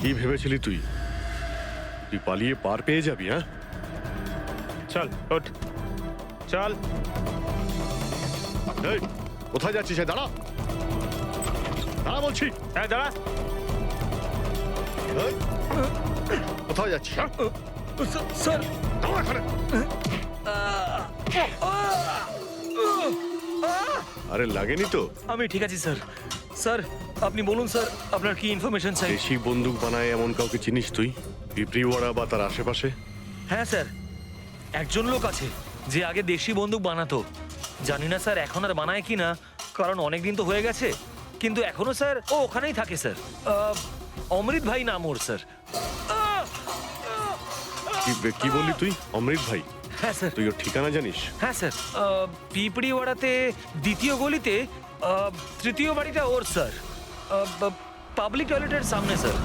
কি ভেবেছিলি তুই? তুই পালিয়ে পার পেয়ে যাবি? হ্যাঁ, চল ওঠ, চল। এই কোথায় যাচ্ছিস? দাঁড়া, দাঁড়া বলছি। হ্যাঁ দাঁড়া। এই, কোথায় যাচ্ছিস? হ্যাঁ? স্যার, দাঁড়া এখানে। আরে লাগেনি তো? আমি ঠিক আছি স্যার। স্যার আপনি বলুন স্যার, আপনার কি ইনফরমেশন চাই? দেশি বন্দুক বানায় এমন কাউকে চিনিস তুই? পিঁপড়িওয়াড়া বা তার আশেপাশে? হ্যাঁ স্যার, একজন লোক আছে যে আগে দেশি বন্দুক বানাতো। জানি না স্যার এখন আর বানায় কি না, কারণ অনেক দিন তো হয়ে গেছে। কিন্তু এখনো স্যার ও ওখানেই থাকে স্যার। অমৃত ভাই নাম ওর স্যার। কি বললি তুই? অমৃত ভাই? হ্যাঁ স্যার। তুই ওর ঠিকানা জানিস? হ্যাঁ স্যার, পিঁপড়িওয়াড়াতে দ্বিতীয় গলিতে তৃতীয় বাড়িটা ওর স্যার। পাবলিক টয়লেটের সামনে স্যার।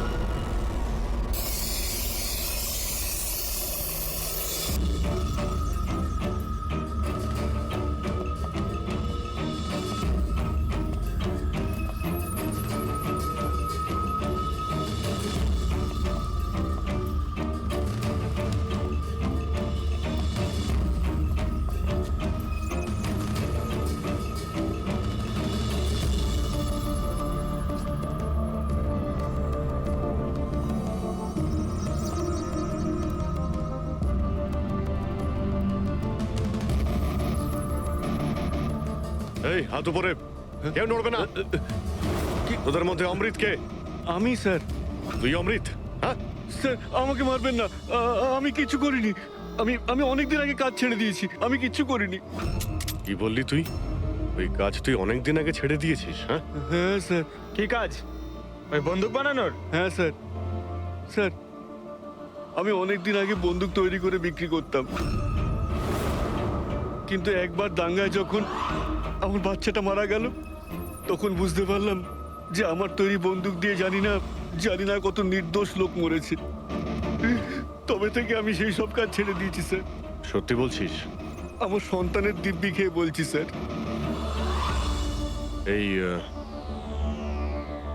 এই হাত উপরে, কেউ নড়বে না। তোদের মধ্যে অমৃত কে? আমি স্যার। তুই অমৃত? হ্যাঁ স্যার আমাকে মারবেন না, আমি কিছু করিনি। আমি অনেকদিন আগে কাজ ছেড়ে দিয়েছি, আমি কিচ্ছু করিনি। কি বললি তুই? ওই কাজ তুই অনেকদিন আগে ছেড়ে দিয়েছিস? হ্যাঁ, হ্যাঁ স্যার। কি কাজ? ওই বন্দুক বানানোর? হ্যাঁ স্যার। স্যার আমি অনেকদিন আগে বন্দুক তৈরি করে বিক্রি করতাম, কিন্তু একবার দাঙ্গায় যখন আমার বাচ্চাটা মারা গেল, তখন বুঝতে পারলাম যে আমার তৈরি বন্দুক দিয়ে জানি না কত নির্দোষ লোক মরেছে। তবে থেকে আমি সেই সব কাজ ছেড়ে দিয়েছি স্যার। সত্যি বলছিস? আমার সন্তানের দিব্যি খেয়ে বলছি স্যার।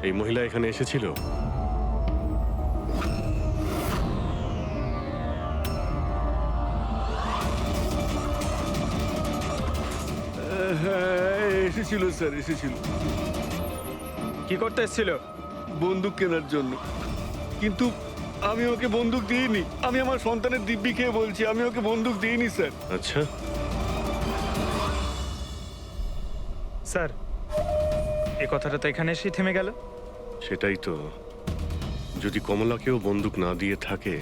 এই মহিলা এখানে এসেছিল? হ্যাঁ এসেছিল স্যার, এসেছিল কি করতে এসেছিল? বন্দুক কেনার জন্য। কিন্তু আমি ওকে বন্দুক দিইনি। আমি আমার সন্তানের দিব্যি খেয়ে বলছি, আমি ওকে বন্দুক দিইনি স্যার। আচ্ছা, স্যার এই কথাটা তো এখানে এসেই থেমে গেল। সেটাই তো। যদি কমলাকেও বন্দুক না দিয়ে থাকে,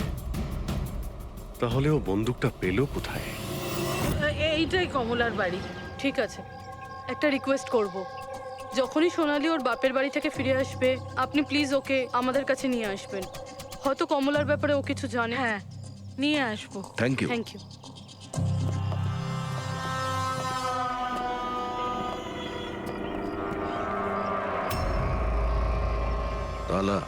তাহলে ও বন্দুকটা পেল কোথায়? এইটাই কমলার বাড়ি। ঠিক আছে, একটা রিকোয়েস্ট করব, যখনই সোনালি ওর বাপের বাড়ি থেকে ফিরে আসবে আপনি প্লিজ ওকে আমাদের কাছে নিয়ে আসবেন। হয়তো কমলার ব্যাপারে ও কিছু জানে। হ্যাঁ নিয়ে আসবো। Thank you. Thank you. তালা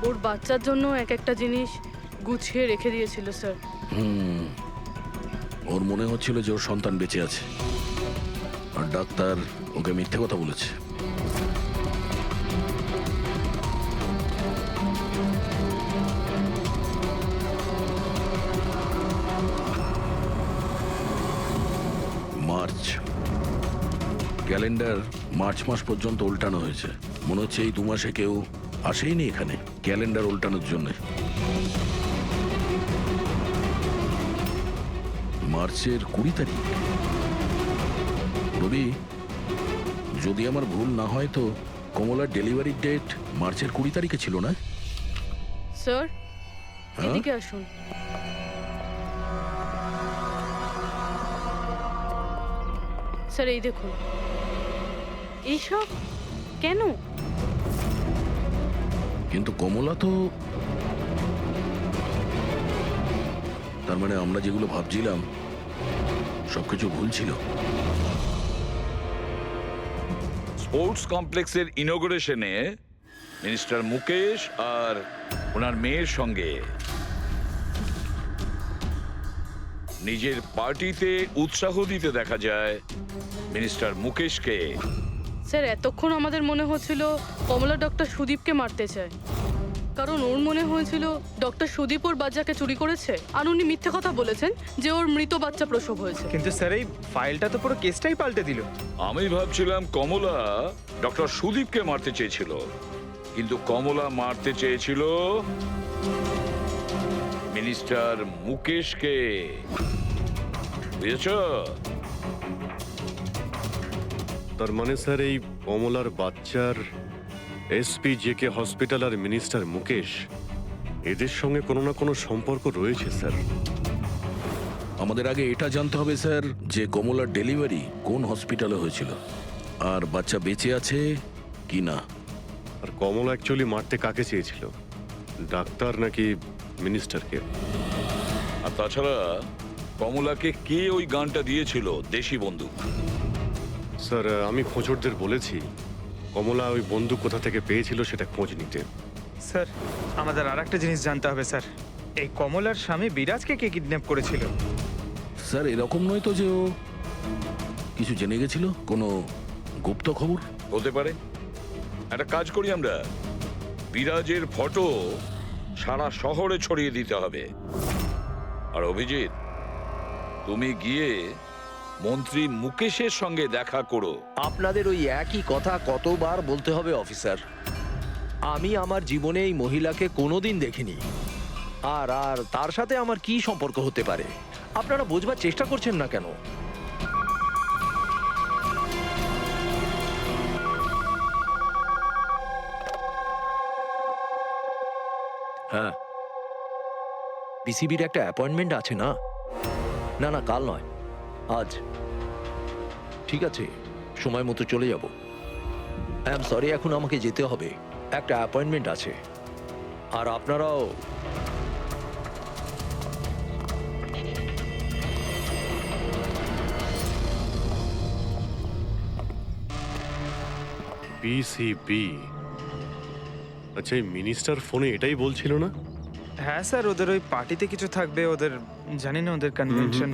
ওর বাচ্চার জন্য এক একটা জিনিস গুছিয়ে রেখে দিয়েছিল স্যার। ওর মনে হচ্ছিল যে ওর সন্তান বেঁচে আছে, আর ডাক্তার ওকে মিথ্যে কথা বলেছে। মার্চ ক্যালেন্ডার মার্চ মাস পর্যন্ত উল্টানো হয়েছে। মনে হচ্ছে এই 2 মাসে কেউ আসেইনি এখানে ক্যালেন্ডার উল্টানোর জন্য। মার্চের 20 তারিখ। রবি, যদি আমার ভুল না হয় তো কমলার ডেলিভারি ডেট মার্চের 20 তারিখে ছিল না? স্যার হ্যাঁ? এদিকে আসুন। স্যার এই দেখুন, এইসব কেন? কিন্তু কমলা তো, তার মানে আমরা যেগুলো ভাবছিলাম সবকিছু ভুল ছিল। স্পোর্টস কমপ্লেক্সের ইনোগ্রেশনে মিনিস্টার মুকেশ আর ওনার মেয়ের সঙ্গে নিজের পার্টিতে উৎসাহ দিতে দেখা যায় মিনিস্টার মুকেশকে। স্যার এতক্ষণ আমাদের মনে হচ্ছিল কমলা ডক্টর সুদীপকে মারতে চায়, কারণ ওর মনে হয়েছিল ডক্টর সুদীপ ওর বাচ্চাকে চুরি করেছে, আর উনি মিথ্যে কথা বলেছেন যে ওর মৃত বাচ্চা প্রসব হয়েছে। কিন্তু স্যার এই ফাইলটা তো পুরো কেসটাই পাল্টে দিল। আমি ভাবছিলাম কমলা ডক্টর সুদীপকে মারতে চেয়েছিল, কিন্তু কমলা মারতে চেয়েছিল মিনিস্টার মুকেশকে। বুঝেছ? তার মানে স্যার এই কমলার বাচ্চার এসপি জেকে হসপিটাল আর মিনিস্টার মুকেশ এদের সঙ্গে কোনো না কোনো সম্পর্ক রয়েছে স্যার। আমাদের আগে এটা জানতে হবে স্যার যে কমলার ডেলিভারি কোন হসপিটালে হয়েছিল আর বাচ্চা বেঁচে আছে কি না। আর কমলা অ্যাকচুয়ালি মারতে কাকে চেয়েছিল, ডাক্তার নাকি মিনিস্টারকে? আর তাছাড়া কমলাকে কে ওই গানটা দিয়েছিল, দেশি বন্দুক? স্যার আমি খোঁজরদের বলেছি কমলা ওই বন্দুক কোথা থেকে পেয়েছিল সেটা খোঁজ নিতে। স্যার আমাদের আর একটা জিনিস জানতে হবে স্যার, এই কমলার স্বামী বিরাজকে কে কিডন্যাপ করেছিল? স্যার এরকম নয় তো যে ও কিছু জেনে গেছিল, কোনো গুপ্ত খবর? হতে পারে। একটা কাজ করি আমরা, বিরাজের ফটো সারা শহরে ছড়িয়ে দিতে হবে। আর অভিজিৎ, তুমি গিয়ে মন্ত্রী মুকেশের সঙ্গে দেখা করো। আপনাদের ওই একই কথা কতবার বলতে হবে অফিসার? আমি আমার জীবনে এই মহিলাকে কোনোদিন দেখিনি, আর আর তার সাথে আমার কি সম্পর্ক হতে পারে? আপনারা বোঝবার চেষ্টা করছেন না কেন? হ্যাঁ, পিসিবির একটা অ্যাপয়েন্টমেন্ট আছে না? না না, কাল নয়, আজ। ঠিক আছে, সময় মতো চলে যাব। আই এম সরি, এখন আমাকে যেতে হবে, একটা অ্যাপয়েন্টমেন্ট আছে। আর আপনারাও। পিসিবি, আচ্ছা এই মিনিস্টার ফোনে এটাই বলছিল না? হ্যাঁ স্যার, ওদের ওই পার্টিতে কিছু থাকবে, ওদের জানি না ওদের কনভেনশন।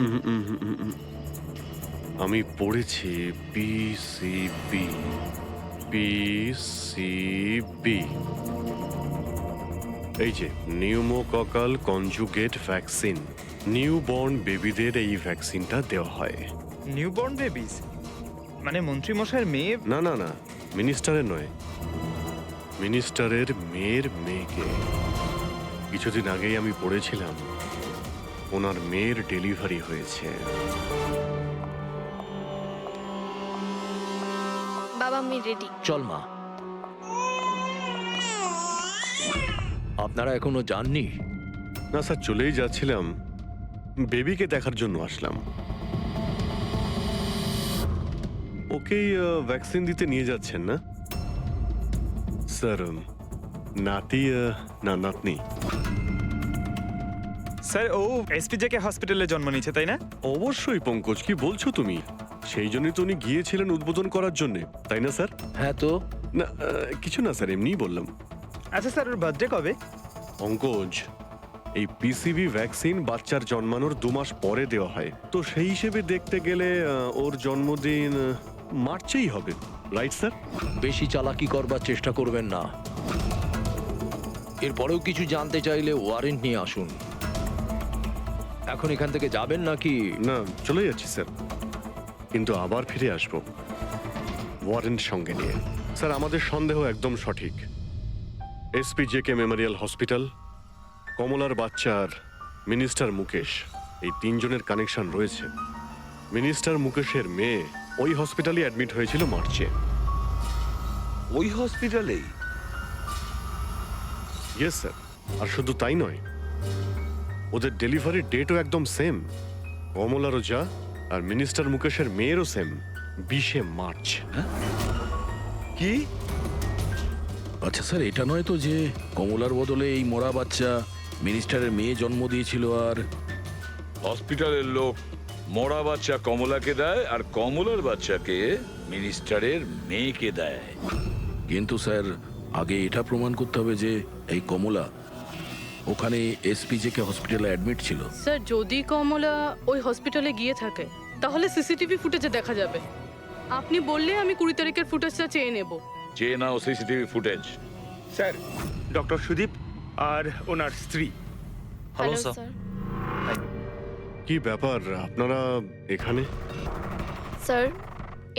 আমি পড়েছি পিসিবি, পিসিবি, এই যে নিউমোককাল কনজুগেট ভ্যাকসিন, নিউবর্ন বেবিদের এই ভ্যাকসিনটা দেওয়া হয়। নিউবর্ন বেবিজ মানে মন্ত্রী মশাইয়ের মেয়ে? না না না, মিনিস্টারের নয়, মিনিস্টারের মেয়ের মেয়েকে। কিছুদিন আগেই আমি পড়েছিলাম ওনার মেয়ের ডেলিভারি হয়েছে। বাবা আমি রেডি। চল মা। আপনারা এখনো যাননি? না স্যার, চলেই যাচ্ছিলাম, বেবিকে দেখার জন্য আসলাম। ওকেই ভ্যাকসিন দিতে নিয়ে যাচ্ছেন না স্যার? নাতি না নাতনি? স্যার ও এসপিজেকে হসপিটালে জন্ম নিয়েছে, তাই না? অবশ্যই পঙ্কজ, কি বলছো তুমি? সেই জন্যই তো উনি গিয়েছিলেন উদ্বোধন করার জন্য, তাই না স্যার? হ্যাঁ তো। না কিছু না স্যার, এমনিই বললাম। আচ্ছা স্যার, ওর বার্থডে কবে? পঙ্কজ, এই পিসিবি ভ্যাকসিন বাচ্চার জন্মানোর 2 মাস পরে দেওয়া হয়, তো সেই হিসেবে দেখতে গেলে ওর জন্মদিন মার্চেই হবে, রাইট স্যার? বেশি চালাকি করবার চেষ্টা করবেন না। এরপরেও কিছু জানতে চাইলে ওয়ারেন্ট নিয়ে আসুন। এখন এখান থেকে যাবেন নাকি? না, চলে যাচ্ছি স্যার, কিন্তু আবার ফিরে আসবো ওয়ারেন্ট সঙ্গে নিয়ে। স্যার আমাদের সন্দেহ একদম সঠিক। এসপি জেকে মেমোরিয়াল হসপিটাল, কমলার বাচ্চার মিনিস্টার মুকেশ, এই 3 জনের কানেকশন রয়েছে। মিনিস্টার মুকেশের মেয়ে ওই হসপিটালে অ্যাডমিট হয়েছিল মার্চে। ওই হসপিটালেই? ইয়েস স্যার, আর শুধু তাই নয়, ওদের ডেলিভারির ডেটও একদম সেম। কমলারও যা আর মিনিস্টার মুকেশের মেয়েরও সেম, 20শে মার্চ। কি? আচ্ছা স্যার, এটা নয় তো যে কমলার বদলে এই মরা বাচ্চা মিনিস্টারের মেয়ে জন্ম দিয়েছিল আর হসপিটালের লোক মরা বাচ্চা কমলাকে দেয় আর কমলার বাচ্চাকে মিনিস্টারের মেয়েকে দেয়। কিন্তু স্যার আগে এটা প্রমাণ করতে হবে যে এই কমলা ওখানে এসপিজেকে হসপিটালে অ্যাডমিট ছিল। স্যার যদি কমলা ওই হসপিটালে গিয়ে থাকে তাহলে সিসিটিভি ফুটেজে দেখা যাবে। আপনি বললে আমি 20 তারিখের ফুটেজটা চেয়ে নেব। চেয়ে নাও CCTV footage. Sir, doctor Sudeep আর ওনার স্ত্রী। Hello sir. কি ব্যাপার আপনারা এখানে? স্যার,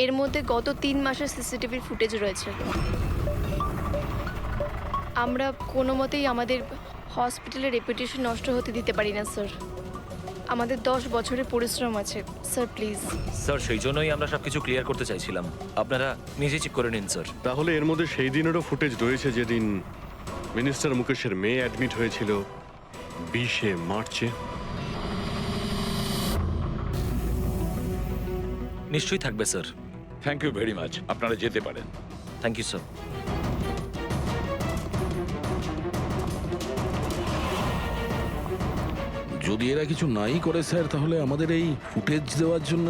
এর মধ্যে গত 3 মাসের সিসিটিভির ফুটেজ রয়েছে। আমরা কোনো মতেই আমাদের হসপিটালের রেপুটেশন নষ্ট হতে দিতে পারি না স্যার। আমাদের 10 বছরের পরিশ্রম আছে স্যার, প্লিজ। স্যার সেই জন্যই আমরা সবকিছু ক্লিয়ার করতে চাইছিলাম, আপনারা নিজে চেক করে নিন স্যার। তাহলে এর মধ্যে সেই দিনেরও ফুটেজ রয়েছে যেদিন মিনিস্টার মুকেশের মেয়ে অ্যাডমিট হয়েছিল 20শে মার্চে। নিশ্চয়ই থাকবে sir. Thank you very much, আপনারা যেতে পারেন। Thank you sir. যদি এরা কিছু নাই করে স্যার তাহলে আমাদের এই ফুটেজ দেওয়ার জন্য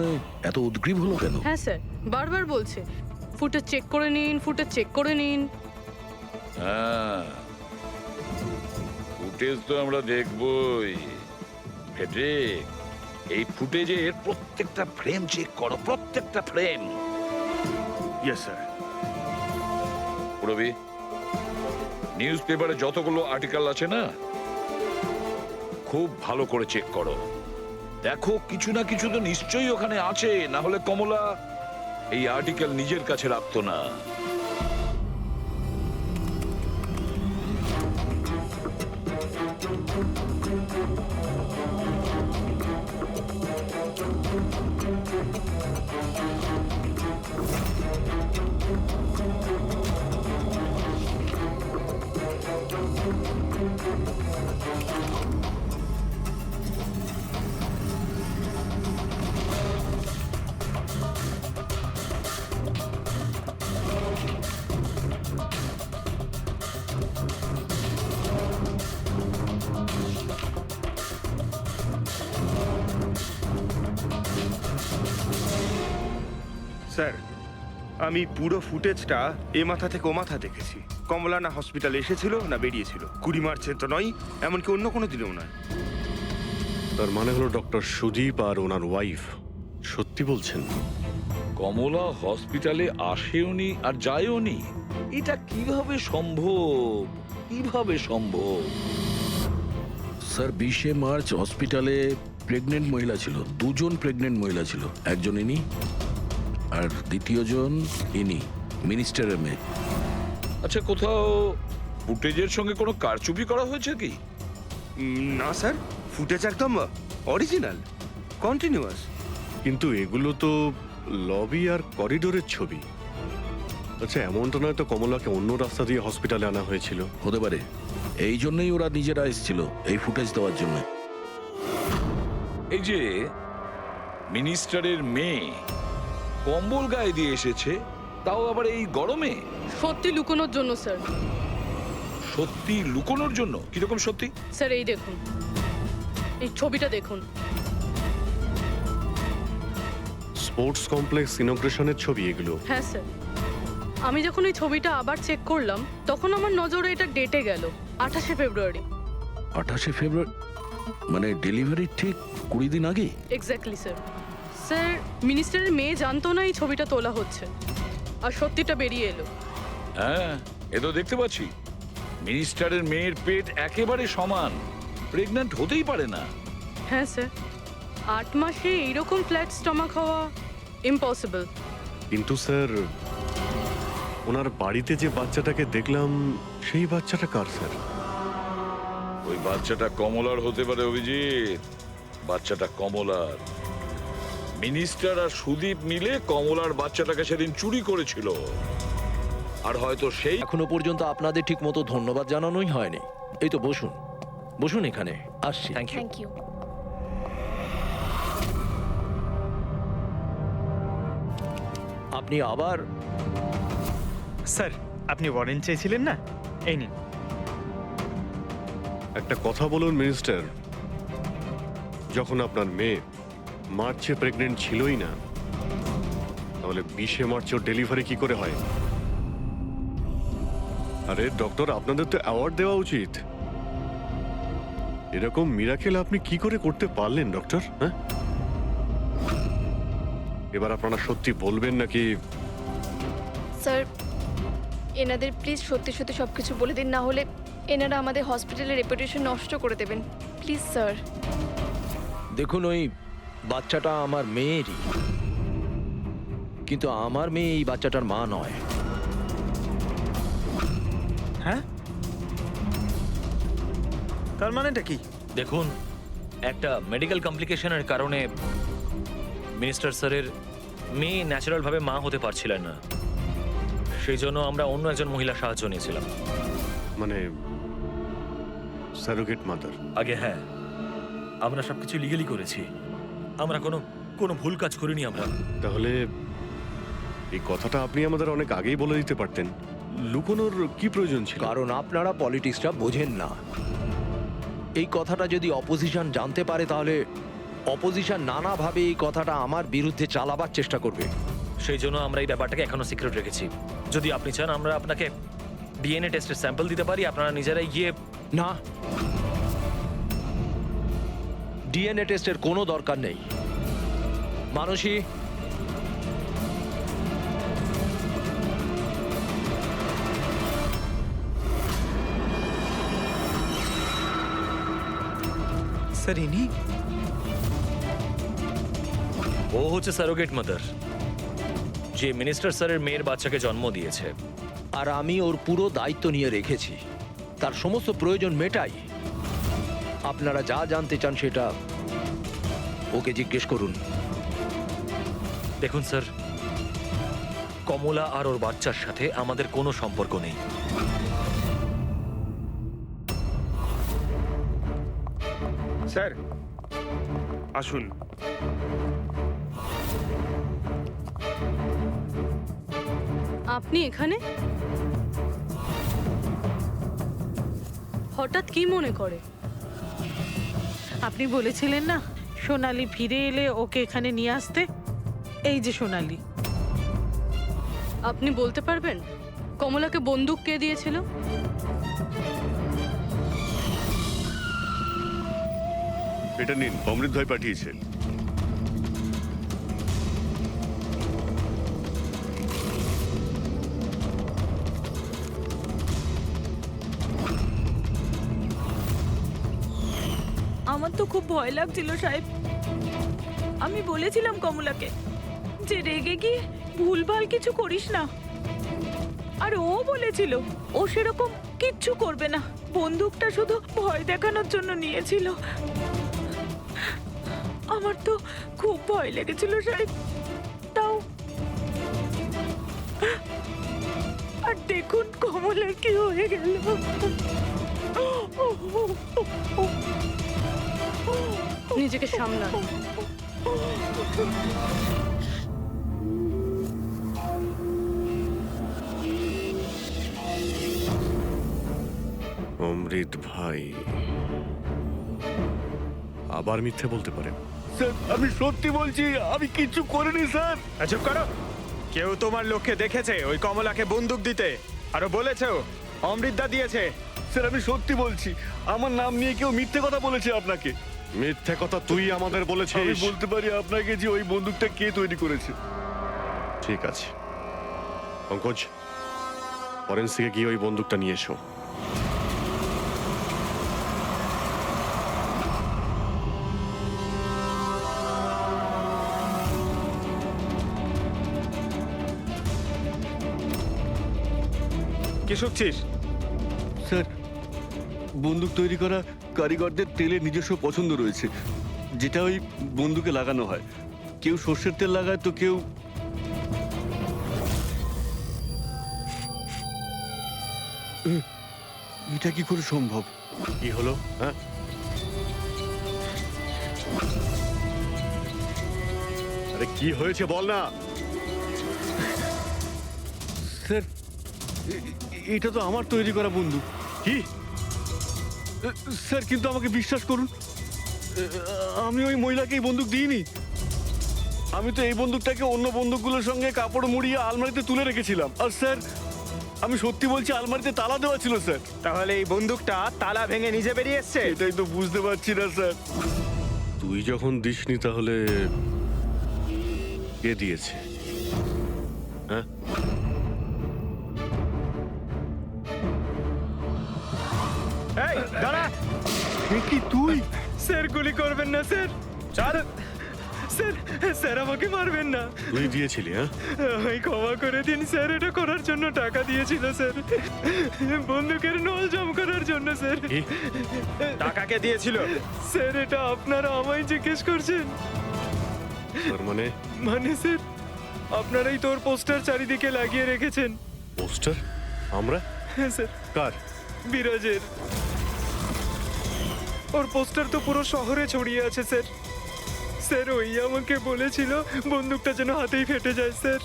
এত উদ্গ্রীব হলো কেন? হ্যাঁ স্যার, বারবার বলছে ফুটেজ চেক করে নিন, ফুটেজ চেক করে নিন। হ্যাঁ, ফুটেজ তো আমরা দেখবই। ফেডরিক, এই ফুটেজের প্রত্যেকটা ফ্রেম চেক করো, প্রত্যেকটা ফ্রেম। Yes sir. রবি, নিউজ পেপারে যতগুলো আর্টিকেল আছে না, খুব ভালো করে চেক করো। দেখো কিছু না কিছু তো নিশ্চয়ই ওখানে আছে, না হলে কমলা এই আর্টিকেল নিজের কাছে রাখতো না। স্যার, আমি পুরো ফুটেজটা এ মাথা থেকে ও মাথা দেখেছি। কমলা না হসপিটালে এসেছিল না বেরিয়েছিল। 20 মার্চে তো নয়, এমনকি অন্য কোনো দিনেও নয়। তার মানে হলো ডক্টর সুদীপ আর ওনার ওয়াইফ সত্যি বলছেন? কমলা হসপিটালে আসেওনি আর যায়ওনি, এটা কিভাবে সম্ভব? কিভাবে সম্ভব? স্যার 20শে মার্চ হসপিটালে প্রেগনেন্ট মহিলা ছিল, 2 জন প্রেগনেন্ট মহিলা ছিল। একজন ইনি আর দ্বিতীয়জন ইনি, মিনিস্টারের মেয়ে। আচ্ছা, কোথাও ফুটেজের সঙ্গে কোনো কারচুপি করা হয়েছে কি? না স্যার, ফুটেজ একদম অরিজিনাল, কন্টিনিউয়াস। কিন্তু এগুলো তো লবি আর করিডোরের ছবি। আচ্ছা, এমনটা নয় তো কমলাকে অন্য রাস্তা দিয়ে হসপিটালে আনা হয়েছিল? হতে পারে, এই জন্যই ওরা নিজেরা এসেছিল এই ফুটেজ দেওয়ার জন্য। এই যে মিনিস্টারের মেয়ে কম্বল গায়ে দিয়ে এসেছে, তাও আবার এই গরমে। সত্যি লুকোনোর জন্য স্যার। সত্যি লুকোনোর জন্য? কিরকম সত্যি? স্যার এই দেখুন, এই ছবিটা দেখুন। স্পোর্টস কমপ্লেক্স ইনগ্রেশনের ছবি এগুলো। হ্যাঁ স্যার, আমি যখন এই ছবিটা আবার চেক করলাম তখন আমার নজরে এটা ডেটে গেল 28শে ফেব্রুয়ারি। 28শে ফেব্রুয়ারি মানে ডেলিভারির ঠিক 20 দিন আগে? Exactly sir. স্যার, মিনিস্টারের মেয়ে জানতো না এই ছবিটা তোলা হচ্ছে, আর সত্যিটা বেরিয়ে এলো। হ্যাঁ, এ তো দেখতে পাচ্ছি মিনিস্টারের মেয়ের পেট একেবারে সমান, প্রেগন্যান্ট হতেই পারে না। হ্যাঁ স্যার, 8 মাসে এইরকম ফ্ল্যাট স্টমাক হওয়া ইম্পসিবল। কিন্তু স্যার, ওনার বাড়িতে যে বাচ্চাটাকে দেখলাম সেই বাচ্চাটা কার স্যার? ওই বাচ্চাটা কমলার হতে পারে অভিজিৎ, বাচ্চাটা কমলার। মিনিস্টার আর সুদীপ মিলে কমলার বাচ্চাটাকে সেদিন চুরি করেছিল, আর হয়তো সেই। এখনো পর্যন্ত আপনাদের ঠিক মতো ধন্যবাদ জানানোই হয়নি। এই তো বসুন, বসুন এখানে, আসছি। Thank you. Thank you. আপনি আবার স্যার, আপনি ওয়ারেন্ট চেয়েছিলেন না, এই নিন। একটা কথা বলুন মিনিস্টার, যখন আপনার মেয়ে মার্চে প্রেগনেন্ট ছিলই না, তাহলে 20শে মার্চ ওর ডেলিভারি কি করে হয়? আরে ডক্টর, আপনাদের তো অ্যাওয়ার্ড দেওয়া উচিত। এরকম মিরাকেল আপনি কি করে করতে পারলেন ডক্টর? হ্যাঁ, এবার আপনারা সত্যি বলবেন নাকি? স্যার, এনাদের প্লিজ সত্যি সত্যি সব কিছু বলে দিন, না হলে এনারা আমাদের হসপিটালের রেপুটেশন নষ্ট করে দেবেন। Please sir. দেখুন, ওই বাচ্চাটা আমার মেয়েরই, কিন্তু আমার মেয়ে এই বাচ্চাটার মা নয়। হ্যাঁ, তার মানেটা কি? দেখুন, একটা মেডিকেল কমপ্লিকেশনের কারণে মিনিস্টার স্যারের মেয়ে ন্যাচারালভাবে মা হতে পারছিলেন না। সেই জন্য আমরা অন্য একজন মহিলার সাহায্য নিয়েছিলাম। মানে সারোগেট মাদার? আগে হ্যাঁ, আমরা সবকিছু লিগালি করেছি। আমরা কোনো ভুল কাজ করিনি আমরা। তাহলে এই কথাটা আপনি আমাদের অনেক আগেই বলে দিতে পারতেন। লুকোনোর কি প্রয়োজন ছিল? কারণ আপনারা পলিটিক্সটা বোঝেন না। এই কথাটা যদি অপোজিশন জানতে পারে, তাহলে অপোজিশন নানাভাবে এই কথাটা আমার বিরুদ্ধে চালাবার চেষ্টা করবে। সেই জন্য আমরা এই ব্যাপারটাকে এখনো সিক্রেট রেখেছি। যদি আপনি চান, আমরা আপনাকে ডিএনএ টেস্টের স্যাম্পল দিতে পারি, আপনারা নিজেরাই গিয়ে। না, ডিএনএ টেস্টের কোনো দরকার নেই। মানসী, স্যার, ইনি? ও হচ্ছে সারোগেট মাদার, যে মিনিস্টার স্যারের মেয়ের বাচ্চাকে জন্ম দিয়েছে। আর আমি ওর পুরো দায়িত্ব নিয়ে রেখেছি, তার সমস্ত প্রয়োজন মেটাই। আপনারা যা জানতে চান সেটা ওকে জিজ্ঞেস করুন। দেখুন স্যার, কমলা আর ওর বাচ্চার সাথে আমাদের কোনো সম্পর্ক নেই। স্যার, আসুন। আপনি এখানে হঠাৎ কি মনে করে? আপনি বলেছিলেন না সোনালি ফিরে এলে ওকে এখানে নিয়ে আসতে। এই যে সোনালি। আপনি বলতে পারবেন কমলাকে বন্দুক কে দিয়েছিল? এটা নিন, অমৃত ভাই পাঠিয়েছে। আমার তো খুব ভয় লাগছিল সাহেব। আমি বলেছিলাম কমলাকে যে রেগে গিয়ে ভুলভাল কিছু করিস না, আর ও বলেছিল ও সেরকম কিচ্ছু করবে না, বন্দুকটা শুধু ভয় দেখানোর জন্য নিয়েছিল। আমার তো খুব ভয় লেগেছিল সাহেব। তাও আর দেখুন কমলার কি হয়ে গেল। নিজেকে সামলান। অমৃত ভাই আবার মিথ্যে বলতে পারে? স্যার, আমি সত্যি বলছি, আমি কিচ্ছু করিনি স্যার। চুপ করো। কেউ তোমার লোককে দেখেছে ওই কমলাকে বন্দুক দিতে? আরো বলেছেও অমৃতদা দিয়েছে। স্যার, আমি সত্যি বলছি, আমার নাম নিয়ে কেউ মিথ্যে কথা বলেছে আপনাকে। মিথ্যে কথা তুই আমাদের আমি বলেছিস। বলতে পারি আপনাকে যে ওই বন্দুকটা কে তৈরি করেছে। ঠিক আছে পঙ্কজ, ফরেন্সিকে গিয়ে ওই বন্দুকটা নিয়ে এসো। কি শুকছিস? স্যার, বন্দুক তৈরি করা কারিগরদের তেলের নিজস্ব পছন্দ রয়েছে, যেটা ওই বন্দুকে লাগানো হয়। কেউ সর্ষের তেল লাগায়, তো কেউ এটা কি করে সম্ভব? কি হলো? হ্যাঁ, আরে কি হয়েছে বল না। স্যার, এটা তো আমার তৈরি করা বন্দুক। কি? স্যার, কিন্তু আমাকে বিশ্বাস করুন, আমি ওই মহিলাকে এই বন্দুক দিইনি। আমি তো এই বন্দুকটাকে অন্য বন্দুকগুলোর সঙ্গে কাপড় মুড়িয়ে আলমারিতে তুলে রেখেছিলাম। আর স্যার, আমি সত্যি বলছি, আলমারিতে তালা দেওয়া ছিল স্যার। তাহলে এই বন্দুকটা তালা ভেঙে নিজে বেরিয়ে এসছে? এটাই তো বুঝতে পারছি না স্যার। তুই যখন দিসনি তাহলে কে দিয়েছে? হ্যাঁ, এই দাঁড়া! কি তুই? স্যার গুলি করবেন না স্যার। চল। স্যার, স্যার আমাকে মারবেন না। তুই দিয়েছিলি? হ্যাঁ, আমায় ক্ষমা করে দিন স্যার, এটা করার জন্য টাকা দিয়েছিল স্যার, বন্দুকের নল জম করার জন্য স্যার। কি? টাকাকে দিয়েছিল স্যার? এটা আপনারা আমায় জিজ্ঞেস করছেন? তার মানে মানে স্যার, আপনারাই তোর পোস্টার চারিদিকে লাগিয়ে রেখেছেন। পোস্টার? আমরা? হ্যাঁ স্যার, কার? বিরাজের। ওর পোস্টার তো পুরো শহরে ছড়িয়ে আছে স্যার। স্যার ওই আমাকে বলেছিল বন্দুকটা যেন হাতেই ফেটে যায় স্যার।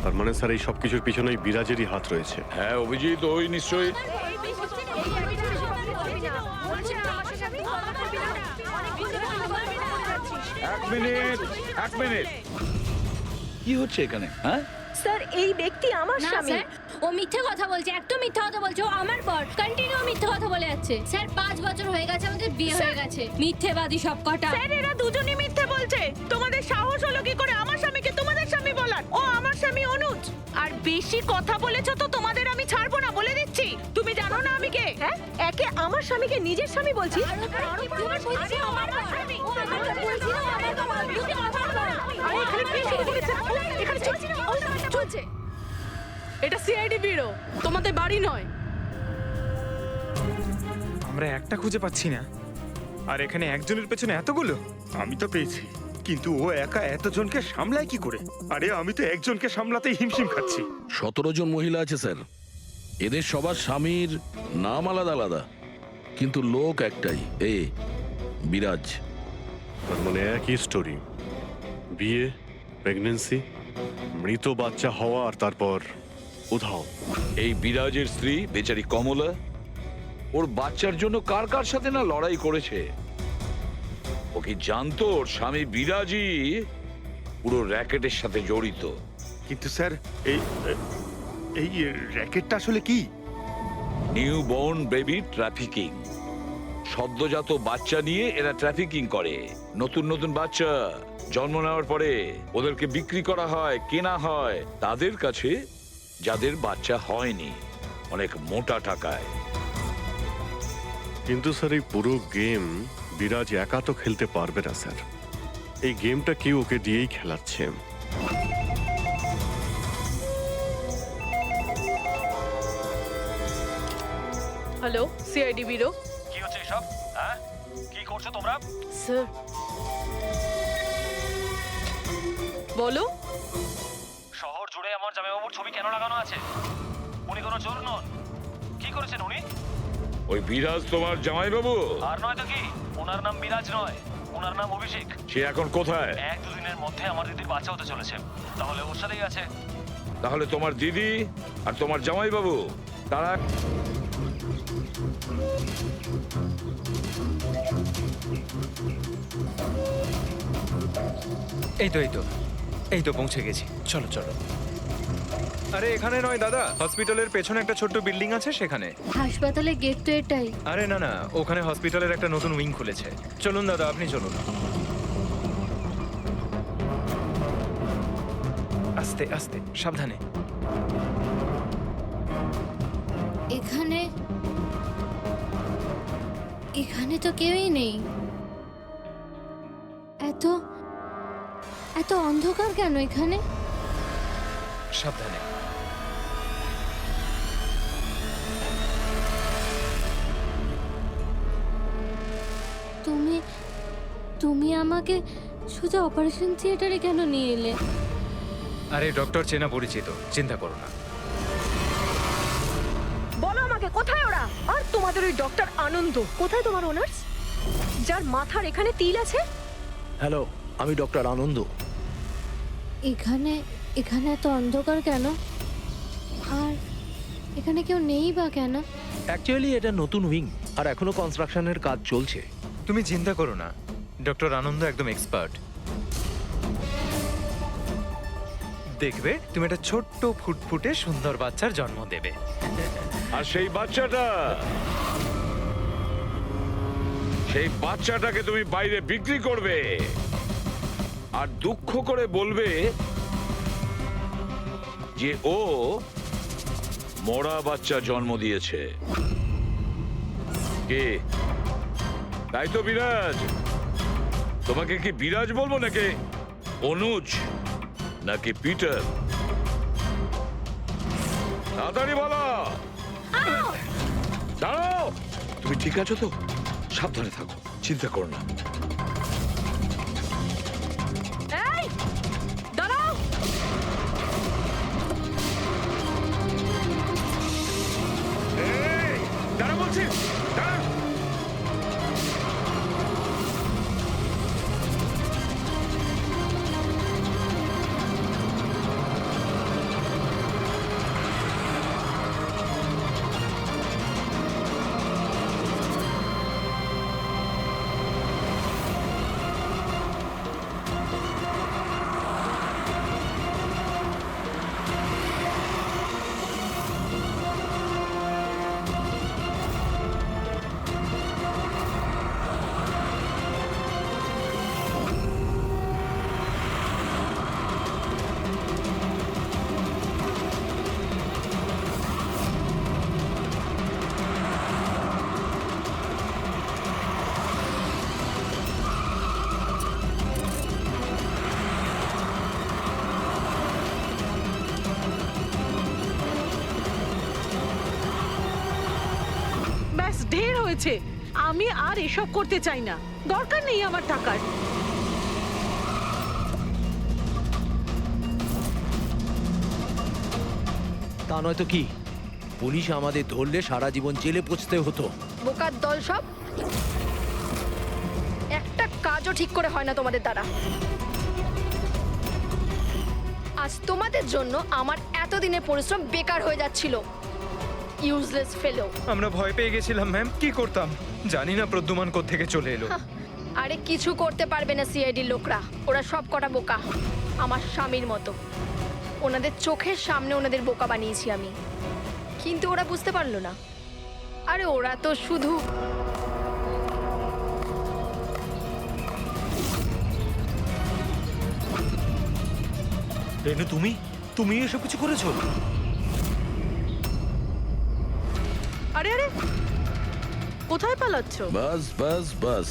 তার মানে স্যার এই সব কিছুর পিছনেই বিরাজেরই হাত রয়েছে। হ্যাঁ অভিজিৎ, ওই নিশ্চয়ই। এক মিনিট। কি হচ্ছে এখানে? হ্যাঁ, স্যার এই ব্যক্তি আমার না স্বামী। স্যার, ও মিথ্যে কথা বলছে, একদম মিথ্যে কথা বলছে। ও আমার পর কন্টিনিউ মিথ্যে কথা বলে যাচ্ছে। স্যার 5 বছর হয়ে গেছে আমাদের বিয়ে হয়ে গেছে। মিথ্যেবাদী সব কটা। স্যার এরা দুজনেই মিথ্যে বলছে। তোমাদের সাহস হলো কি করে আমার স্বামীকে তোমাদের স্বামী বলার? ও আমার স্বামী অনুজ। আর বেশি কথা বলেছো তো তোমাদের আমি ছাড়বো না, বলে দিচ্ছি। তুমি জানো না আমি কে? হ্যাঁ, একে আমার স্বামীকে নিজের স্বামী বলছি। আর তোমার বলছি ও আমার স্বামী। ও আমার বলছি না আমার কথা বলছি। কথা বলো না। আরে এখানে কি শুরু করেছে? এখানে চলছে। এটা সিআইডি ব্যুরো, তোমাদের বাড়ি নয়। আমরা একটা খুঁজে পাচ্ছি না, আর এখানে একজনের পেছনে এতগুলো। আমি তো পেয়েছি, কিন্তু ও একা এতজনকে সামলায় কি করে? আরে আমি তো একজনকে সামলাতেই হিমশিম খাচ্ছি। 17 জন মহিলা আছে স্যার। এদের সবার স্বামীর নাম আলাদা আলাদা, কিন্তু লোক একটাই, বিরাজ। তার মানে একই স্টোরি, বিয়ে, প্রেগনেন্সি, মৃত বাচ্চা হওয়া, আর তারপর উধাও। এই বিরাজের স্ত্রী বেচারি কমলা ওর বাচ্চার জন্য কার কার সাথে না লড়াই করেছে। ও কি জানতো ওর স্বামী বিরাজই পুরো র্যাকেটের সাথে জড়িত? কিন্তু স্যার, এই এই র্যাকেটটা আসলে কি? New born baby trafficking. সদ্যজাত বাচ্চা নিয়ে এরা ট্রাফিকিং করে। নতুন নতুন বাচ্চা জন্ম নেওয়ার পরে ওদেরকে বিক্রি করা হয়, কেনা হয় তাদের কাছে যাদের বাচ্চা হয়নি, অনেক মোটা টাকায়। কিন্তু স্যার এই পুরো গেম বিরাজ একা তো খেলতে পারবে না স্যার। এই গেমটা কেউ ওকে দিয়েই খেলাচ্ছে। Hello, CID bureau. কি হচ্ছে এসব? হ্যাঁ, কি করছো তোমরা? স্যার বলো। শহর জুড়ে আমার জামাইবাবুর ছবি কেন লাগানো আছে? উনি কোনো চোর নন। কি করেছেন উনি? ওই বিরাজ তোমার জামাইবাবু? আর নয় তো কি, ওনার নাম বিরাজ নয়, ওনার নাম অভিষেক। সে এখন কোথায়? 1-2 দিনের মধ্যে আমার দিদির বাচ্চা হতে চলেছে, তাহলে ওর সাথেই আছে। তাহলে তোমার দিদি আর তোমার জামাইবাবু তারা এই তো পৌঁছে গেছি। চলো চলো। আরে এখানে নয় দাদা, হসপিটালের পেছনে একটা ছোট্ট বিল্ডিং আছে সেখানে। হাসপাতালের গেট তো এটাই। আরে না না, ওখানে হসপিটালের একটা নতুন উইং খুলেছে। চলুন দাদা, আপনি চলুন। আস্তে আস্তে, সাবধানে। এখানে এখানে তো কেউই নেই। এত এত অন্ধকার কেন এখানে? সাবধানে। তুমি তুমি আমাকে সোজা অপারেশন থিয়েটারে কেন নিয়ে এলে? আরে ডক্টর চেনা পরিচিত, চিন্তা করো না। বলো আমাকে কোথায় ওরা? আর তোমাদের ওই ডক্টর আনন্দ কোথায়? তোমার ওনার্স যার মাথার এখানে তিল আছে? হ্যালো, আমি ডক্টর আনন্দ। এখানে এখানে এত অন্ধকার কেন? আর এখানে কেউ নেই বা কেন? অ্যাকচুয়ালি এটা নতুন উইং, আর এখনো কনস্ট্রাকশনের কাজ চলছে। তুমি চিন্তা করো না, ডক্টর আনন্দ একদম এক্সপার্ট। দেখবে তুমি একটা ছোট্ট ফুটফুটে সুন্দর বাচ্চার জন্ম দেবে। আর সেই বাচ্চাটাকে তুমি বাইরে বিক্রি করবে আর দুঃখ করে বলবে যে ও মরা বাচ্চা জন্ম দিয়েছে। কে? তাই তো বিরাজ? তোমাকে কি বিরাজ বলবো নাকি অনুজ নাকি পিটার? তাড়াতাড়ি বলো। দাঁড়াও, তুমি ঠিক আছো তো? সাবধানে থাকো, চিন্তা করো না। এই দাঁড়াও। দাঁড়া বলছি, দাঁড়া। ব্যাস ঢের হয়েছে। আমি আর এসব করতে চাই না, দরকার নেই আমার টাকার। তা নয় তো কি, পুলিশ আমাদের ধরলে সারা জীবন জেলে পচতে হতো। বোকার দল সব, একটা কাজও ঠিক করে হয় না তোমাদের দ্বারা। আজ তোমাদের জন্য আমার এতদিনের পরিশ্রম বেকার হয়ে যাচ্ছিল। ইউজলেস ফেলো। আমরা ভয় পেয়ে গেছিলাম ম্যাম, কি করতাম জানি না প্রদ্যুমান কোত্থেকে চলে এলো। আরে কিছু করতে পারবে না সিআইডির লোকরা, ওরা সব কটা বোকা, আমার স্বামীর মতো। ওনাদের চোখের সামনে ওনাদের বোকা বানিয়েছি আমি, কিন্তু ওরা বুঝতে পারলো না। আরে ওরা তো শুধু রেনু, তুমি এসব কিছু করেছো? আরে আরে, কোথায় পালাচ্ছ? বাস বাস বাস।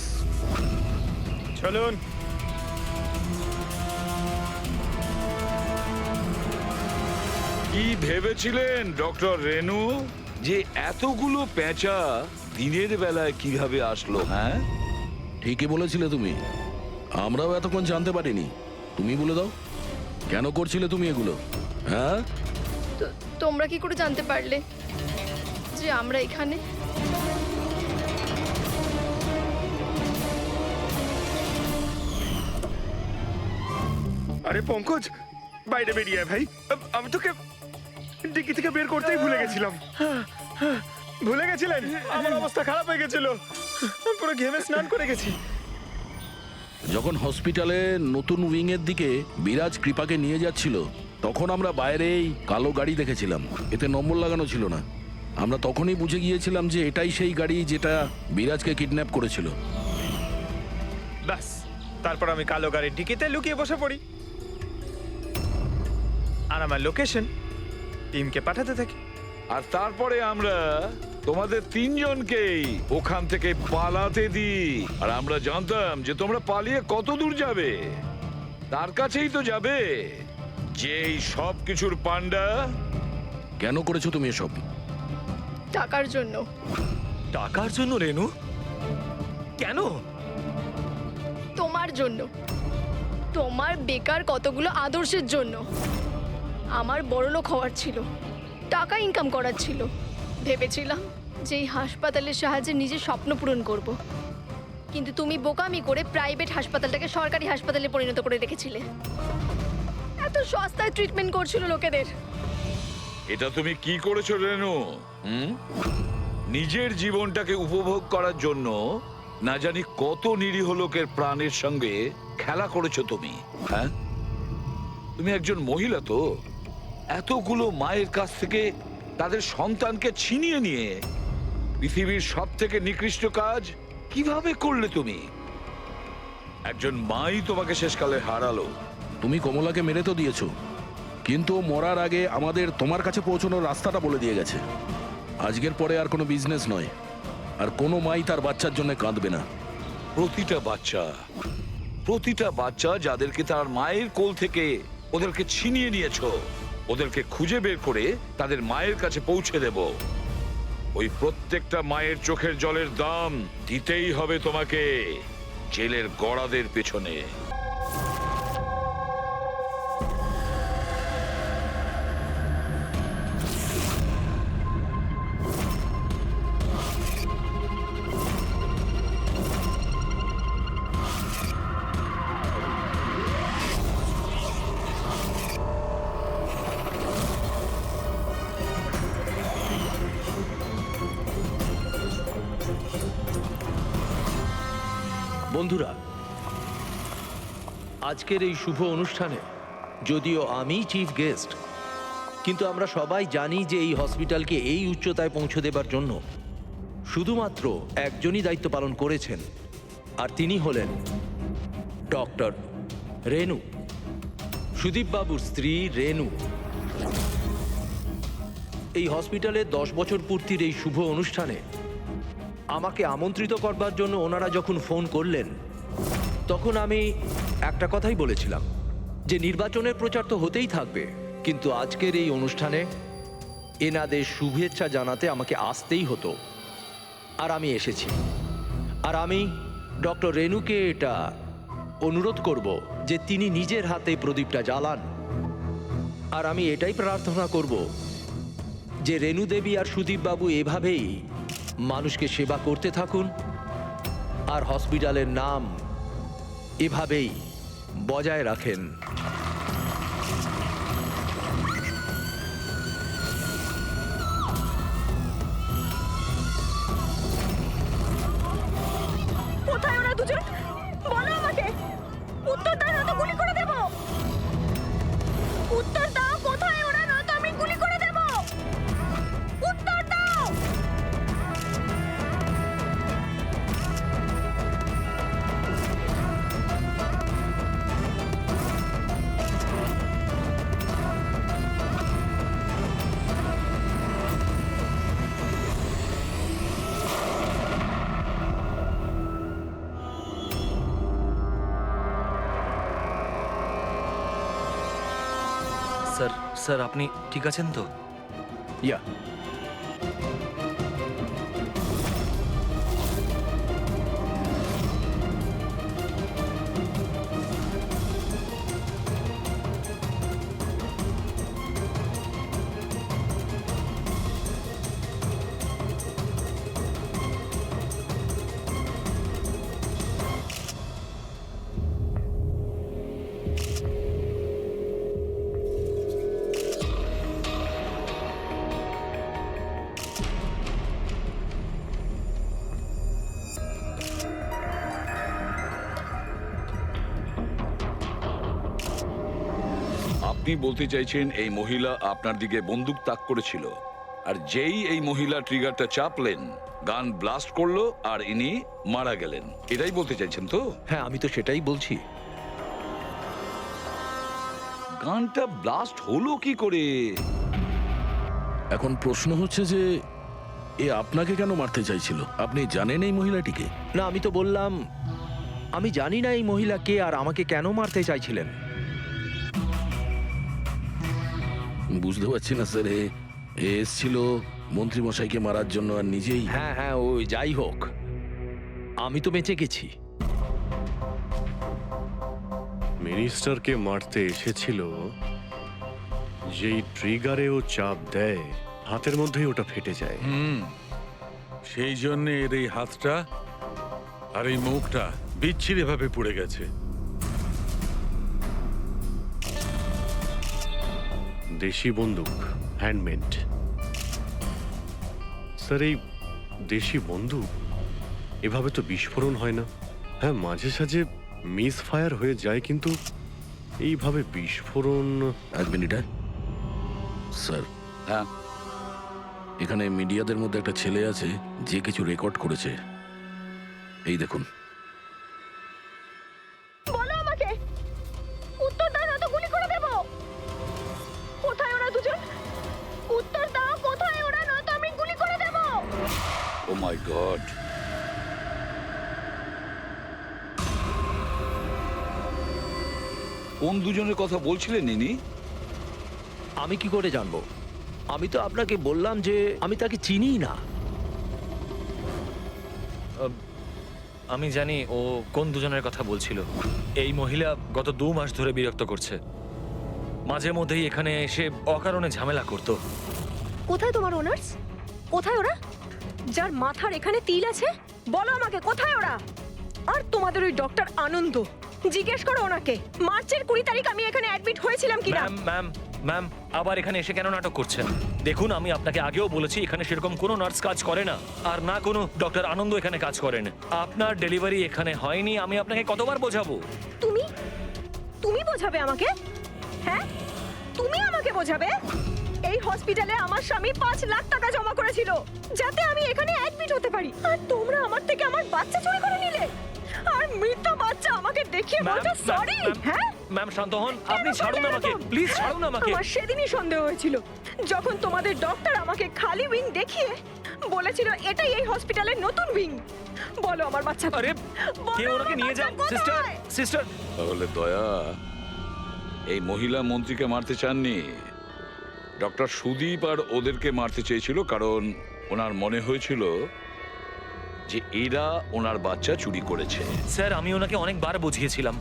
চলুন। কি ভেবেছিলেন ডক্টর রেনু যে এতগুলো পেঁচা দিনের বেলায় কিভাবে আসলো? হ্যাঁ, ঠিকই বলেছিলে তুমি, আমরাও এতক্ষণ জানতে পারিনি। তুমি বলে দাও, কেন করছিলে তুমি এগুলো? হ্যাঁ, তোমরা কি করে জানতে পারলে যে আমরা এখানে? আরে পঙ্কজ, বাইরে বেরিয়ে আয় ভাই। আমি তোকে ডিকি থেকে বের করতেই ভুলে গেছিলাম। ভুলে গেছিলেন? আমার অবস্থা খারাপ হয়ে গেছিল, পুরো ঘেমে স্নান করে গেছি। যখন হসপিটালে নতুন উইং এর দিকে বিরাজ কৃপাকে নিয়ে যাচ্ছিল, তখন আমরা বাইরেই কালো গাড়ি দেখেছিলাম, এতে নম্বর লাগানো ছিল না। আমরা তখনই বুঝে গিয়েছিলাম যে এটাই সেই গাড়ি যেটা বিরাজকে কিডন্যাপ করেছিল। ব্যাস, তারপর আমি কালো গাড়ির ডিকিতে লুকিয়ে বসে পড়ি, আর আমার লোকেশন টিমকে পাঠাতে থাকি। আর তারপরে আমরা তোমাদের তিনজনকেই ওখান থেকে পালাতে দিই। আর আমরা জানতাম যে তোমরা পালিয়ে কত দূর যাবে, তার কাছেই তো যাবে যেই সব কিছুর পান্ডা। কেন করেছো তুমি এসব? টাকার জন্য। টাকার জন্য রেনু? কেন? তোমার জন্য, তোমার বেকার কতগুলো আদর্শের জন্য। আমার বড়লোক হওয়ার ছিল, টাকা ইনকাম করার ছিল। ভেবেছিলাম যে এই হাসপাতালের সাহায্যে নিজের স্বপ্ন পূরণ করব, কিন্তু তুমি বোকামি করে প্রাইভেট হাসপাতালটাকে সরকারি হাসপাতালে পরিণত করে রেখেছিলে। এত সস্তায় ট্রিটমেন্ট করছিল লোকেদের। এটা তুমি কি করেছো রেনু? নিজের জীবনটাকে উপভোগ করার জন্য না জানি কত নিরীহ লোকের প্রাণের সঙ্গে খেলা করেছো তুমি। হ্যাঁ, তুমি একজন মহিলা তো, এতগুলো মায়ের কাছ থেকে তাদের সন্তানকে ছিনিয়ে নিয়ে পৃথিবীর সব থেকে নিকৃষ্ট কাজ কিভাবে করলে তুমি? একজন মাই তোমাকে শেষকালে হারালো। তুমি কমলাকে মেরে তো দিয়েছো, কিন্তু ও মরার আগে আমাদের তোমার কাছে পৌঁছানোর রাস্তাটা বলে দিয়ে গেছে। আজকের পরে আর কোনো বিজনেস নয়, আর কোনো মাই তার বাচ্চার জন্য কাঁদবে না। প্রতিটা বাচ্চা যাদেরকে তার মায়ের কোল থেকে ওদেরকে ছিনিয়ে নিয়েছো, ওদেরকে খুঁজে বের করে তাদের মায়ের কাছে পৌঁছে দেব। ওই প্রত্যেকটা মায়ের চোখের জলের দাম দিতেই হবে তোমাকে জেলের গড়াদের পেছনে। বন্ধুরা, আজকের এই শুভ অনুষ্ঠানে যদিও আমি চিফ গেস্ট, কিন্তু আমরা সবাই জানি যে এই হসপিটালকে এই উচ্চতায় পৌঁছে দেবার জন্য শুধুমাত্র একজনই দায়িত্ব পালন করেছেন, আর তিনি হলেন ডক্টর রেনু, সুদীপ বাবুর স্ত্রী রেনু। এই হসপিটালের 10 বছর পূর্তির এই শুভ অনুষ্ঠানে আমাকে আমন্ত্রিত করবার জন্য ওনারা যখন ফোন করলেন, তখন আমি একটা কথাই বলেছিলাম যে নির্বাচনের প্রচার তো হতেই থাকবে, কিন্তু আজকের এই অনুষ্ঠানে এনাদের শুভেচ্ছা জানাতে আমাকে আসতেই হতো। আর আমি এসেছি, আর আমি ডক্টর রেনুকে এটা অনুরোধ করব যে তিনি নিজের হাতে প্রদীপটা জ্বালান। আর আমি এটাই প্রার্থনা করব যে রেনু দেবী আর সুদীপ বাবু এভাবেই মানুষকে সেবা করতে থাকুন, আর হসপিটালের নাম এভাবেই বজায় রাখেন। কোথায় ওরা দুজন? বলো আমাকে, উত্তর দাও না তো গুলি করে দেব। উত্তর দাও, কোথায় ওরা, না তো আমি গুলি করে দেব। উত্তর দাও। স্যার আপনি ঠিক আছেন তো? ইয়া, আপনি বলতে চাইছেন এই মহিলা আপনার দিকে বন্দুক তাক করেছিল, আর যেই এই মহিলা ট্রিগারটা চাপলেন, গান ব্লাস্ট করলো আর ইনি মারা গেলেন, এটাই বলতে চাইছেন তো? হ্যাঁ, আমি তো সেটাই বলছি। গানটা ব্লাস্ট হলো কি করে? এখন প্রশ্ন হচ্ছে যে এ আপনাকে কেন মারতে চাইছিল? আপনি জানেন এই মহিলাটিকে? না, আমি তো বললাম আমি জানি না এই মহিলা কে আর আমাকে কেন মারতে চাইছিলেন। বুঝতে পারছি না স্যার, এ এসছিল মন্ত্রী মশাইকে মারার জন্য, আর নিজেই। হ্যাঁ হ্যাঁ, ওই যাই হোক, আমি তো বেঁচে গেছি। মিনিস্টারকে মারতে এসেছিল, যেই ট্রিগারে ও চাপ দেয় হাতের মধ্যেই ওটা ফেটে যায়। সেই জন্য এর এই হাতটা আর এই মুখটা বিচ্ছিরি ভাবে পুড়ে গেছে। দেশি বন্দুক, হ্যান্ডমেড। স্যার, এই দেশি বন্দুক এভাবে তো বিস্ফোরণ হয় না। হ্যাঁ, মাঝে সাঝে মিস ফায়ার হয়ে যায়, কিন্তু এইভাবে বিস্ফোরণ। এক মিনিট, হ্যাঁ স্যার। হ্যাঁ এখানে মিডিয়াদের মধ্যে একটা ছেলে আছে যে কিছু রেকর্ড করেছে, এই দেখুন। বলো আমাকে, উত্তর দাও না তো গুলি করে দেব। কোথায় ওরা দুজন? উত্তর দাও, কোথায় ওরা, নয়তো আমি গুলি করে দেব। ও মাই গড, কোন দুজনের কথা বলছিলেন ইনি? আমি কি করে জানবো? আমি তো আপনাকে বললাম যে আমি তাকে চিনিই না। আমি জানি ও কোন দুজনের কথা বলছিল। এই মহিলা গত 2 মাস ধরে বিরক্ত করছে। মাঝে মধ্যেই এখানে এসে অকারণে ঝামেলা করতো। কোথায় তোমার ওনার্স? কোথায় ওরা? যার মাথার এখানে তিল আছে, বলো আমাকে কোথায় ওরা? আর তোমাদের ওই ডক্টর আনন্দ, জিজ্ঞেস করো ওনাকে মার্চের 20 তারিখ আমি এখানে অ্যাডমিট হয়েছিলাম কিনা। ম্যাম আবার এখানে এসে কেন নাটক করছেন? দেখুন, আমি আপনাকে আগেও বলেছি এখানে সেরকম কোনো নার্স কাজ করে না, আর না কোনো ডক্টর আনন্দ এখানে কাজ করেন। আপনার ডেলিভারি এখানে হয়নি, আমি আপনাকে কতবার বোঝাবো? তুমি বোঝাবে আমাকে? হ্যাঁ, তুমি আমাকে বোঝাবে? এই হসপিটালে আমার স্বামী 5 লাখ টাকা জমা করেছিল যাতে আমি এখানে অ্যাডমিট হতে পারি, আর তোমরা আমার থেকে আমার বাচ্চা চুরি করে নিলে। আর মৃত বাচ্চা আমাকে দেখিয়ে বলছো সরি। হ্যাঁ ম্যাম শান্ত হন, আপনি ছাড়ুন আমাকে, প্লিজ ছাড়ুন আমাকে। আমার সেদিনই সন্দেহ হয়েছিল যখন তোমাদের ডক্টর আমাকে খালি উইং দেখিয়ে বলেছিল এটাই এই হসপিটালের নতুন উইং। বলো আমার বাচ্চা। আরে কে ওনাকে নিয়ে যাও। সিস্টার তাহলে দয়া এই মহিলা মন্ত্রীকে মারতে চাননি, ডক্টর সুদীপ আর ওদেরকে মারতে চেয়েছিল, কারণ ওনার মনে হয়েছিল যে এরা ওনার বাচ্চা চুরি করেছে। স্যার, আমি ওনাকে অনেকবার বুঝিয়েছিলাম,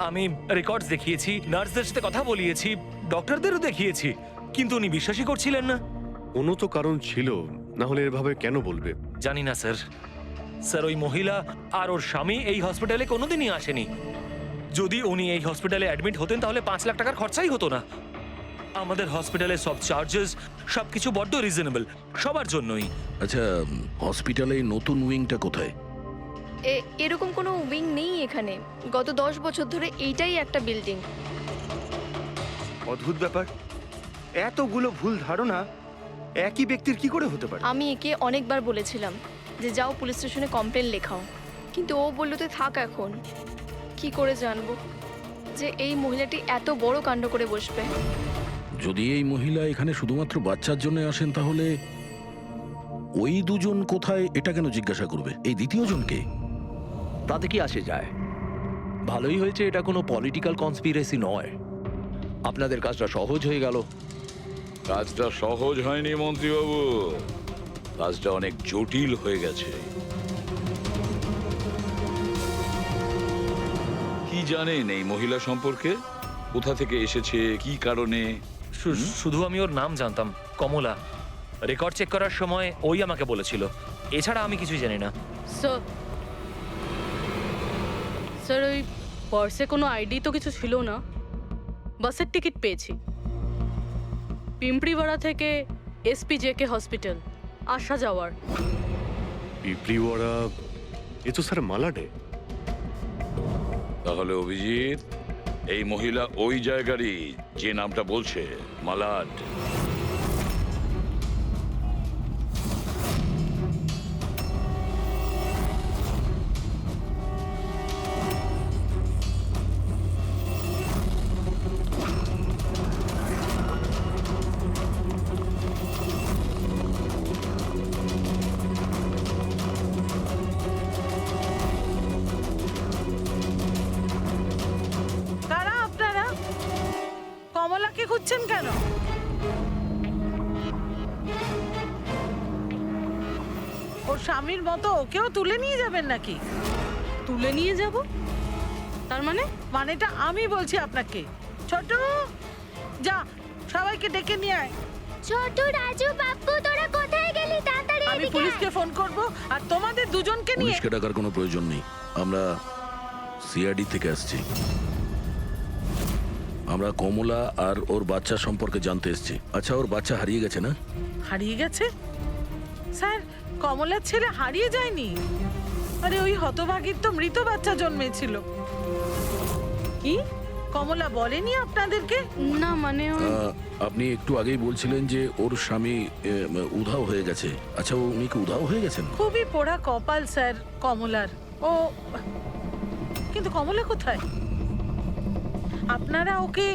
আমি রেকর্ডস দেখিয়েছি, নার্সদের সাথে কথা বলিয়েছি, ডক্টরদেরও দেখিয়েছি, কিন্তু উনি বিশ্বাসই করছিলেন না। কোনো তো কারণ ছিল, না হলে এভাবে কেন বলবে? জানি না স্যার। স্যার, ওই মহিলা আর ওর স্বামী এই হসপিটালে কোনোদিনই আসেনি। যদি উনি এই হসপিটালে অ্যাডমিট হতেন তাহলে 5 লাখ টাকার খরচাই হতো না। আমাদের হসপিটালে সব চার্জেস সবকিছু বড্ড রিজনেবল সবার জন্যই। আচ্ছা, হসপিটালে এই নতুন উইংটা কোথায়? এরকম কোনো উইং নেই এখানে। গত 10 বছর ধরে এইটাই একটা বিল্ডিং। অদ্ভুত ব্যাপার, এতগুলো ভুল ধারণা একই ব্যক্তির কি করে হতে পারে? আমি একে অনেকবার বলেছিলাম যে যাও পুলিশ স্টেশনে কমপ্লেন লেখাও, কিন্তু ও বলল তুই থাক। এখন কি করে জানবো যে এই মহিলাটি এত বড় কাণ্ড করে বসবে? যদি এই মহিলা এখানে শুধুমাত্র বাচ্চার জন্য আসেন, তাহলে ওই দুজন কোথায় এটা কেন জিজ্ঞাসা করবে? এই দ্বিতীয় জনকে? তাতে কি আসে যায়? ভালোই হয়েছে এটা কোনো পলিটিক্যাল কনস্পিরেসি নয়। আপনাদের কাজটা সহজ হয়ে গেল। কাজটা সহজ হয়নি মন্ত্রীবাবু, কাজটা অনেক জটিল হয়ে গেছে। কি জানেন এই মহিলা সম্পর্কে? কোথা থেকে এসেছে, কি কারণে? শুধু আমি ওর নাম জানতাম, কমলা। রেকর্ড চেক করার সময় ওই আমাকে বলেছিল, এছাড়া আমি কিছুই জানি না। স্যার, ওই পার্সে কোনো আইডি তো কিছু ছিল না। বাসের টিকিট পেয়েছি, পিম্পড়িওয়াড়া থেকে SPJK হসপিটাল আসা যাওয়ার। পিঁপড়িওয়াড়া? এ তো স্যার মালাডে। তাহলে অভিজিৎ, এই মহিলা ওই জায়গারই যে নামটা বলছে, মালাড। কারা আপনারা? কমলাকে খুঁজছেন কেন? ওর স্বামীর মতো ওকেও তুলে নিয়ে যাবেন নাকি? তুলে নিয়ে যাব? তার মানে? মানেটা আমি বলছি আপনাকে। ছোট, যা সবাইকে ডেকে নিয়ে আয়। ছোট, রাজু, বাপ্পু, তোরা কোথায় গেলি? তাড়াতাড়ি আমি পুলিশকে ফোন করব, আর তোমাদের দুজনকে নিয়ে। পুলিশকে ডাকার কোনো প্রয়োজন নেই, আমরা CID থেকে আসছি। আমরা কমলা আর ওর বাচ্চা সম্পর্কে জানতে এসেছি। আচ্ছা, ওর বাচ্চা হারিয়ে গেছে না? হারিয়ে গেছে? স্যার, কমলার ছেলে হারিয়ে যায়নি। আরে ওই হতভাগীর তো মৃত বাচ্চা জন্মেছিল। কি? কমলা বলেনি আপনাদেরকে? না মানে আপনি একটু আগেই বলছিলেন যে ওর স্বামী উধাও হয়ে গেছে। আচ্ছা, উনি কি উধাও হয়ে গেছেন? খুবই পোড়া কপাল স্যার কমলার। ও কিন্তু কমলা কোথায়? আপনারা ওকে